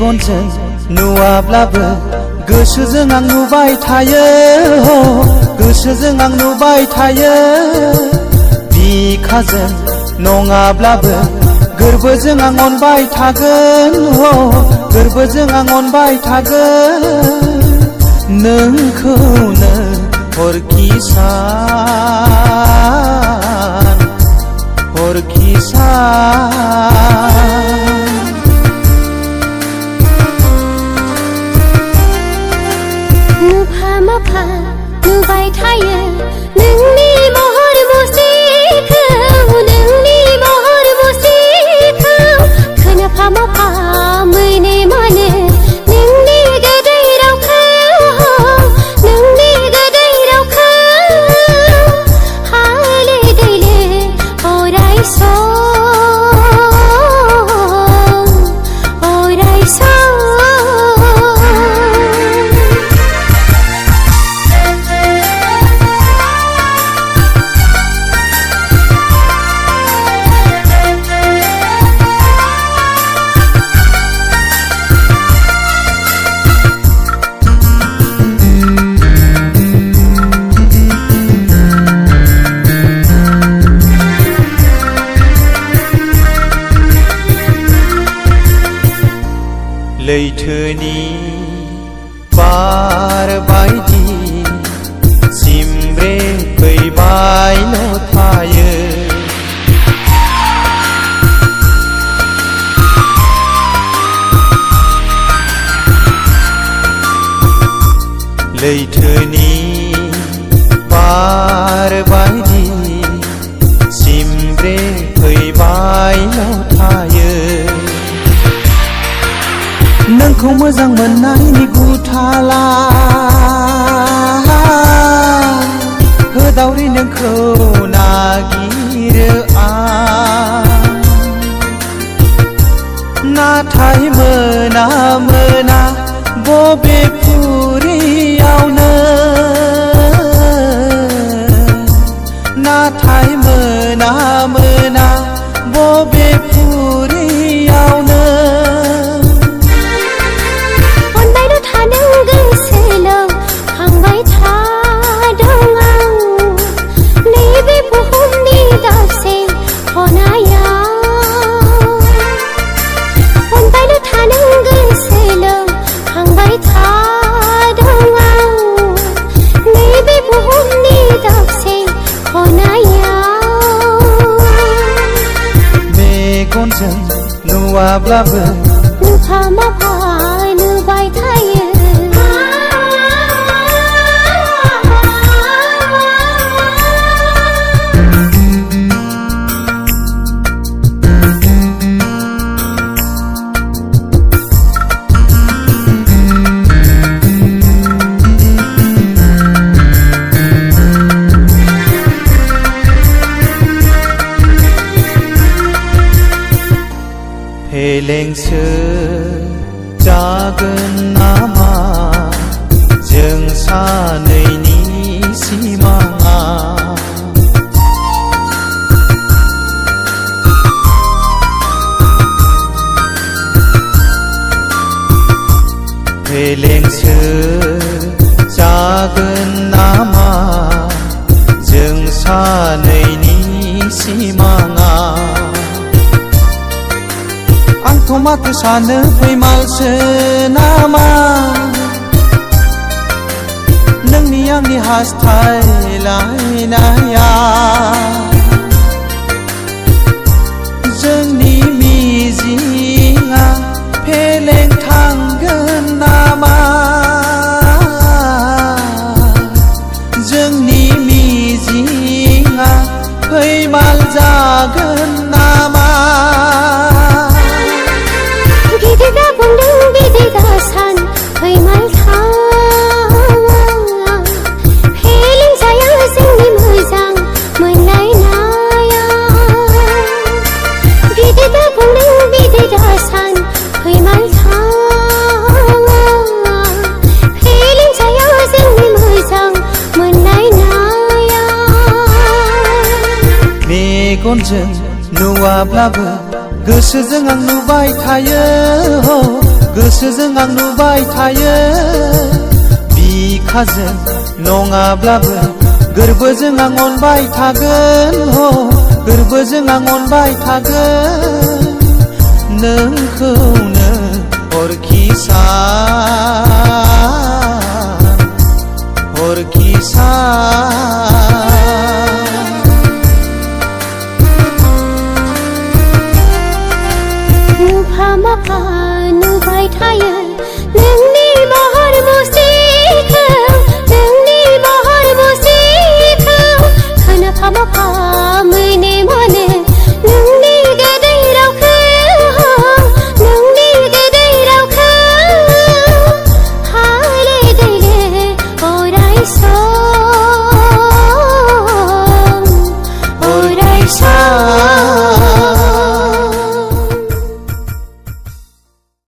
मेगनजों नुवाब्लाबो गोसोजों आं नुबाय थायो गोसोजों आं नुबाय थायो बिखाजों नङाब्लाबो गोरबोजों आं अनबाय थागोन गोरबोजों आं अनबाय थागोन नोंखौनो हरखि सान नुफा माफा नुबाय थायो नोंनि महर मुस्रिखौ नोंनि महर मुस्रिखौ खोनाफा माफा मोने मानो नोंनि गोदै रावखौ नोंनि गोदै रावखौ हालो दैलो अराय सम लैथोनि बार बायदि सिमब्रे फैबायल' थायो लैथोनि बार बायदि सिमब्रे फैबायल' थायो नोंखौ मोजां मोननायनि गुथाला होदावरि नोंखौ नागिरो आं नाथाय मोना मोना बबे फुरियावनो नाथाय मोना मोना बबे फुरियावनो मेगनजों नुवाब्लाबो नुफा माफा नुबाय थायो फेलेंसो जागोन नामा जों सानैनि सिमाङा फेलेंसो जागोन नामा जों सानैनि सिमाङा आंथ' माथो सानो फैमालसो नामा नोंनि आंनि हास्थायलायनाया जोंनि मिजिंआ फेलें थांगोन नामा जोंनि मिजिंआ फैमाल जागोन नामा गिदिरा बुंदों बिदिरा सान फैमाल थाङा फेलें जाया जोंनि मोजां मोनलायनाया गिदिरा बुंदों बिदिरा सान फैमाल थाङा फेलें जाया जोंनि मोजां मोनलायनाया मेगनजों नुवाब्लाबो गोसोजों आं नुबाय थायो गोसोजों आं नुबाय थायो बिखाजों नङाब्लाबो गोरबोजों आं अनबाय थागोन गोरबोजों आं अनबाय थागोन नोंखौनो अरखि सान नुफामाफा नुबाय थायो नोंनि महर मुस्रिखौ खोनाफामाफा